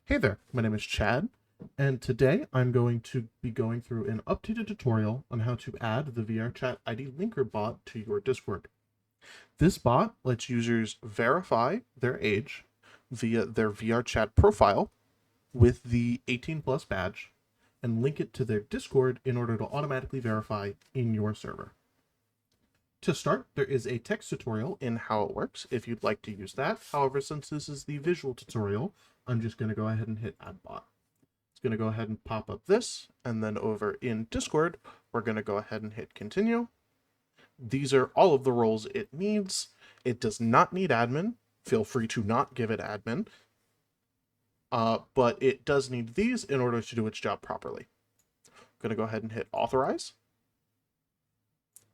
Hey there, my name is Chad, and today I'm going to be going through an updated tutorial on how to add the VRChat ID linker bot to your Discord. This bot lets users verify their age via their VRChat profile with the 18 plus badge and link it to their Discord in order to automatically verify in your server. To start, there is a text tutorial in how it works if you'd like to use that. However, since this is the visual tutorial, I'm just going to go ahead and hit add bot. It's going to go ahead and pop up this, and then over in Discord, we're going to go ahead and hit continue. These are all of the roles it needs. It does not need admin. Feel free to not give it admin. But it does need these in order to do its job properly. I'm going to go ahead and hit authorize.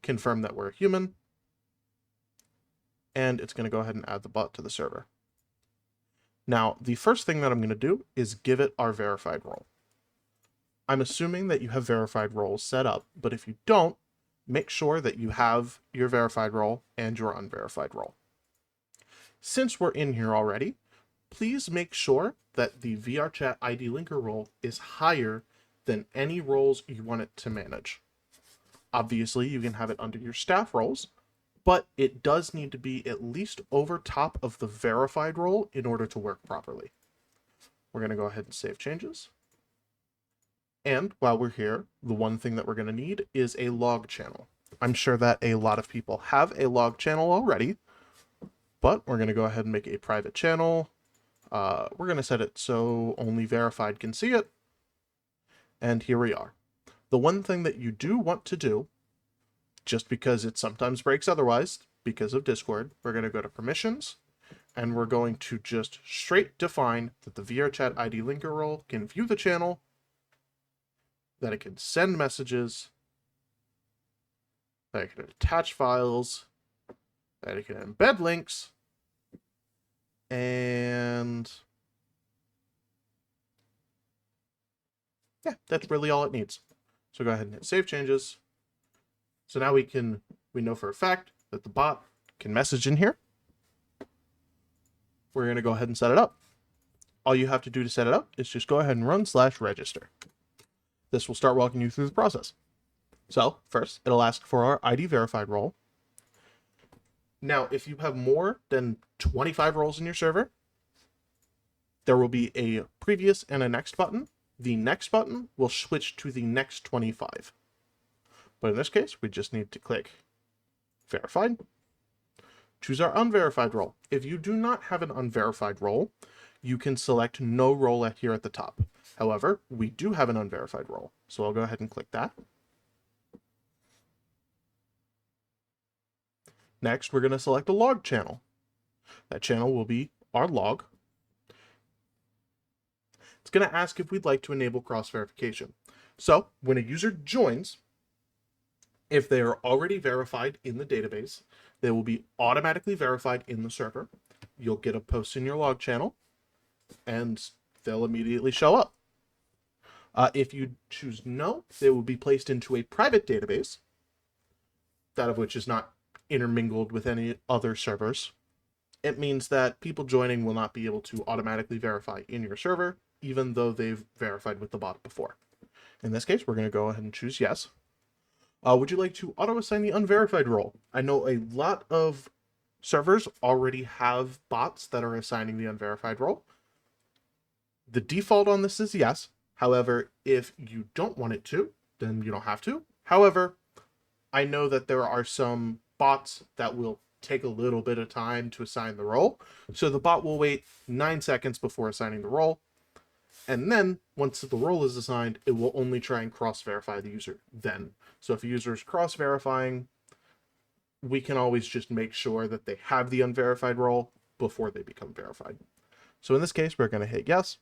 Confirm that we're human, and it's going to go ahead and add the bot to the server. Now, the first thing that I'm going to do is give it our verified role. I'm assuming that you have verified roles set up, but if you don't, make sure that you have your verified role and your unverified role. Since we're in here already, please make sure that the VRChat ID linker role is higher than any roles you want it to manage. Obviously, you can have it under your staff roles, but it does need to be at least over top of the verified role in order to work properly. We're going to go ahead and save changes. And while we're here, the one thing that we're going to need is a log channel. I'm sure that a lot of people have a log channel already, but we're going to go ahead and make a private channel. We're going to set it so only verified can see it. And here we are. The one thing that you do want to do, just because it sometimes breaks otherwise, because of Discord, we're going to go to permissions, and we're going to just straight define that the VRChat ID linker role can view the channel, that it can send messages, that it can attach files, that it can embed links, and yeah, that's really all it needs. So go ahead and hit save changes. So now we know for a fact that the bot can message in here. We're going to go ahead and set it up. All you have to do to set it up is just go ahead and run /register. This will start walking you through the process. So first, it'll ask for our ID verified role. Now, if you have more than 25 roles in your server, there will be a previous and a next button. The next button will switch to the next 25. But in this case, we just need to click verified. Choose our unverified role. If you do not have an unverified role, you can select no role here at the top. However, we do have an unverified role, so I'll go ahead and click that. Next, we're going to select a log channel. That channel will be our log. It's going to ask if we'd like to enable cross-verification. So when a user joins, if they are already verified in the database, they will be automatically verified in the server. You'll get a post in your log channel, and they'll immediately show up. If you choose no, they will be placed into a private database, that of which is not intermingled with any other servers. It means that people joining will not be able to automatically verify in your server, even though they've verified with the bot before. In this case, we're going to go ahead and choose yes. Would you like to auto-assign the unverified role? I know a lot of servers already have bots that are assigning the unverified role. The default on this is yes. However, if you don't want it to, then you don't have to. However, I know that there are some bots that will take a little bit of time to assign the role. So the bot will wait 9 seconds before assigning the role. And then once the role is assigned, it will only try and cross-verify the user then. So if a user is cross-verifying, we can always just make sure that they have the unverified role before they become verified. So in this case, we're going to hit yes.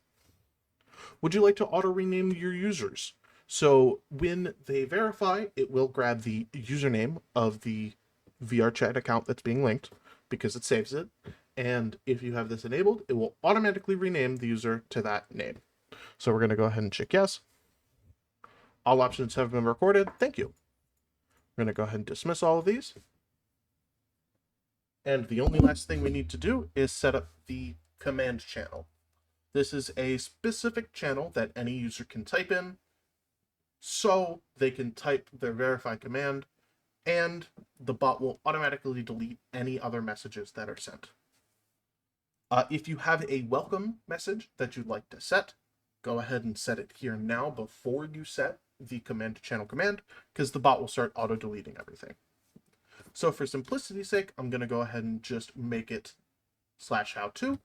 Would you like to auto-rename your users? So when they verify, it will grab the username of the VRChat account that's being linked because it saves it. And if you have this enabled, it will automatically rename the user to that name. So we're going to go ahead and check yes. All options have been recorded. Thank you. We're going to go ahead and dismiss all of these. And the only last thing we need to do is set up the command channel. This is a specific channel that any user can type in, so they can type their verify command, and the bot will automatically delete any other messages that are sent. If you have a welcome message that you'd like to set, go ahead and set it here now before you set the command to channel command, because the bot will start auto-deleting everything. So for simplicity's sake, I'm going to go ahead and just make it /how-to.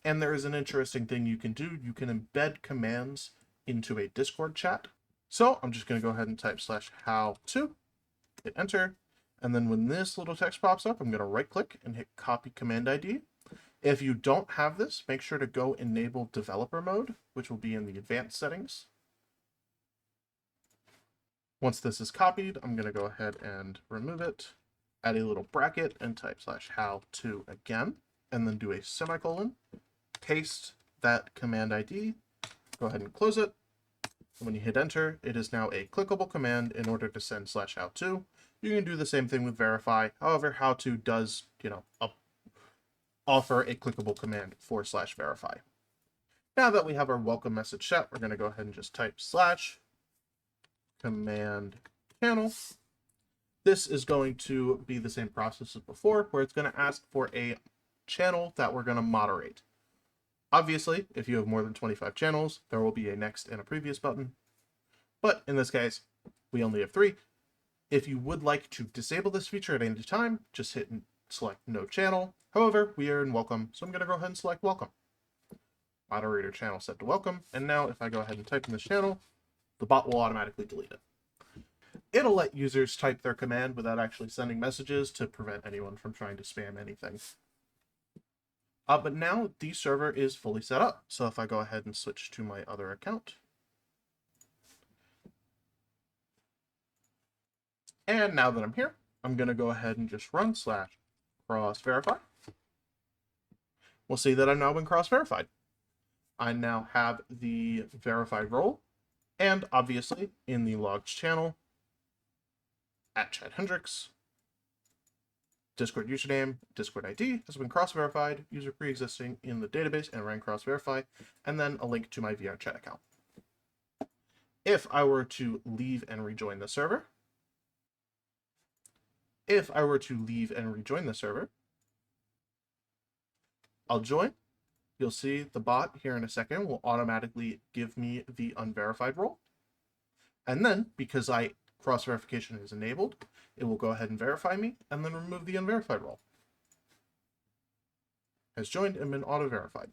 And there is an interesting thing you can do. You can embed commands into a Discord chat. So I'm just going to go ahead and type /how-to, hit enter. And then when this little text pops up, I'm going to right click and hit copy command ID. If you don't have this, make sure to go enable developer mode, which will be in the advanced settings. Once this is copied, I'm going to go ahead and remove it, add a little bracket and type /how-to again, and then do a semicolon, paste that command ID, go ahead and close it. And when you hit enter, it is now a clickable command in order to send /how-to. You can do the same thing with verify. However, how-to does, offer a clickable command for /verify. Now that we have our welcome message set, we're going to go ahead and just type /command channel. This is going to be the same process as before, where it's going to ask for a channel that we're going to moderate. Obviously, if you have more than 25 channels, there will be a next and a previous button. But in this case, we only have 3. If you would like to disable this feature at any time, just hit and select no channel. However, we are in welcome, so I'm going to go ahead and select welcome. Moderator channel set to welcome. And now if I go ahead and type in this channel, the bot will automatically delete it. It'll let users type their command without actually sending messages to prevent anyone from trying to spam anything. But now the server is fully set up. So if I go ahead and switch to my other account, and now that I'm here, I'm going to go ahead and just run /cross-verify. We'll see that I've now been cross-verified. I now have the verified role, and obviously in the logs channel, @chat Hendrixs, Discord username, Discord ID has been cross-verified, user pre-existing in the database and ran cross-verify, and then a link to my VRChat account. If I were to leave and rejoin the server, I'll join. You'll see the bot here in a second will automatically give me the unverified role. And then, because cross-verification is enabled, it will go ahead and verify me and then remove the unverified role. Has joined and been auto-verified.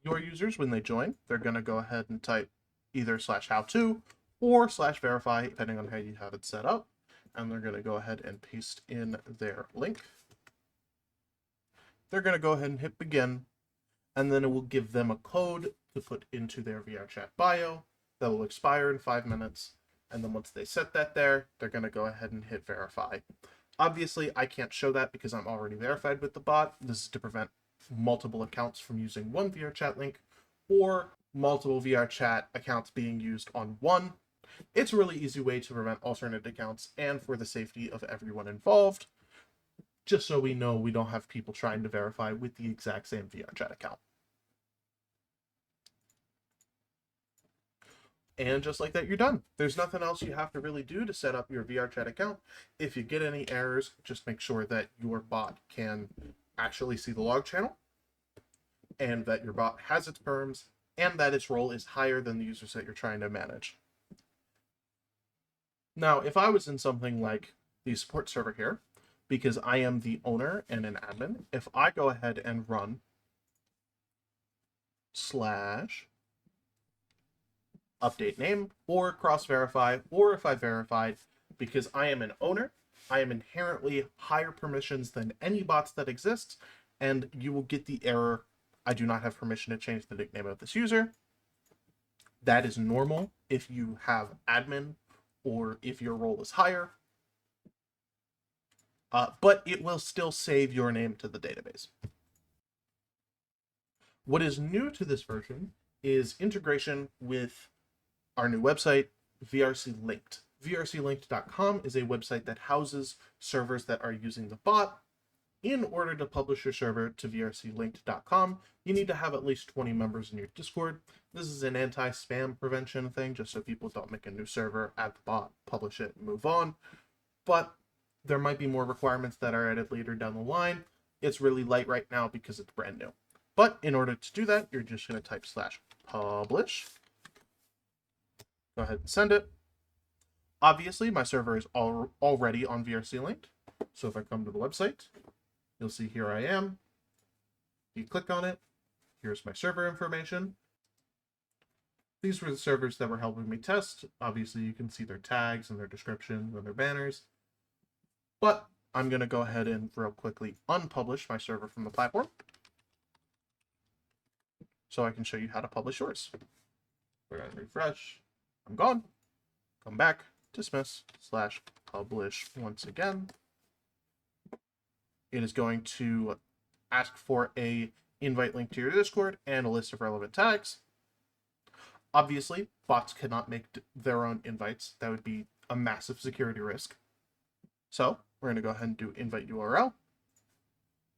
Your users, when they join, they're going to go ahead and type either /how-to or /verify, depending on how you have it set up. And they're going to go ahead and paste in their link. They're going to go ahead and hit begin, and then it will give them a code to put into their VRChat bio that will expire in 5 minutes. And then once they set that there, they're going to go ahead and hit verify. Obviously, I can't show that because I'm already verified with the bot. This is to prevent multiple accounts from using one VRChat link or multiple VRChat accounts being used on one. It's a really easy way to prevent alternate accounts and for the safety of everyone involved, just so we know we don't have people trying to verify with the exact same VRChat account. And just like that, you're done. There's nothing else you have to really do to set up your VRChat account. If you get any errors, just make sure that your bot can actually see the log channel, and that your bot has its perms, and that its role is higher than the users that you're trying to manage. Now, if I was in something like the support server here, because I am the owner and an admin, if I go ahead and run /update name or cross-verify, or if I verified, because I am an owner, I am inherently higher permissions than any bots that exist, and you will get the error, I do not have permission to change the nickname of this user. That is normal if you have admin or if your role is higher, but it will still save your name to the database. What is new to this version is integration with our new website, VRCLinked. VRCLinked.com is a website that houses servers that are using the bot, in order to publish your server to VRCLinked.com, you need to have at least 20 members in your Discord. This is an anti-spam prevention thing, just so people don't make a new server, add the bot, publish it, and move on. But there might be more requirements that are added later down the line. It's really light right now because it's brand new. But in order to do that, you're just going to type /publish. Go ahead and send it. Obviously, my server is already on VRCLinked. So if I come to the website, you'll see here I am. You click on it. Here's my server information. These were the servers that were helping me test. Obviously, you can see their tags and their descriptions and their banners. But I'm going to go ahead and real quickly unpublish my server from the platform so I can show you how to publish yours. We're going to refresh. I'm gone. Come back. Dismiss /publish once again. It is going to ask for a invite link to your Discord and a list of relevant tags. Obviously, bots cannot make their own invites. That would be a massive security risk. So we're going to go ahead and do invite URL.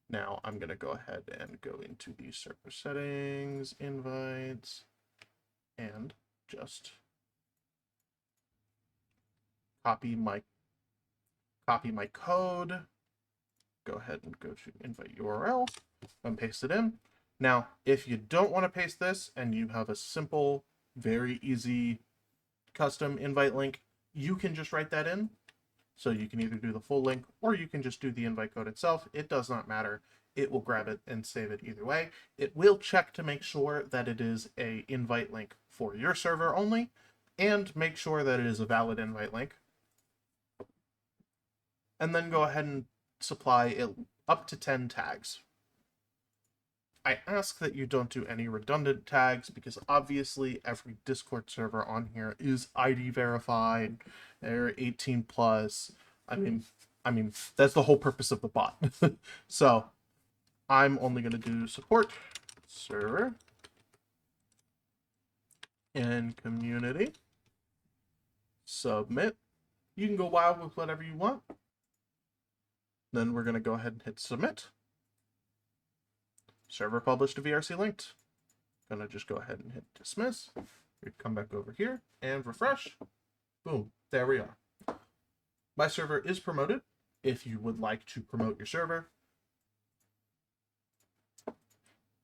Now I'm going to go ahead and go into the server settings, invites, and just copy my code. Go ahead and go to invite URL and paste it in. Now, if you don't want to paste this and you have a simple, very easy custom invite link, you can just write that in. So you can either do the full link or you can just do the invite code itself. It does not matter. It will grab it and save it either way. It will check to make sure that it is an invite link for your server only, and make sure that it is a valid invite link. And then go ahead and supply it up to 10 tags. I ask that you don't do any redundant tags because obviously every Discord server on here is ID verified. They're 18 plus. I mean that's the whole purpose of the bot. So I'm only going to do support server and community. Submit. You can go wild with whatever you want. Then we're going to go ahead and hit submit. Server published to VRCLinked. Gonna just go ahead and hit dismiss. We'd come back over here and refresh. Boom, there we are. My server is promoted. If you would like to promote your server,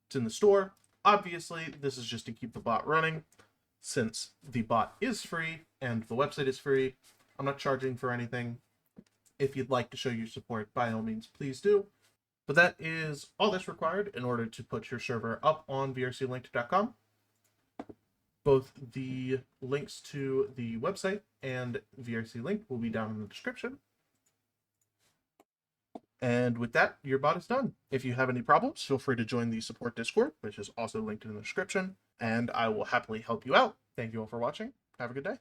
it's in the store. Obviously, this is just to keep the bot running. Since the bot is free and the website is free, I'm not charging for anything. If you'd like to show your support, by all means, please do. But that is all that's required in order to put your server up on VRCLinked.com. Both the links to the website and VRCLinked will be down in the description. And with that, your bot is done. If you have any problems, feel free to join the support Discord, which is also linked in the description, and I will happily help you out. Thank you all for watching. Have a good day.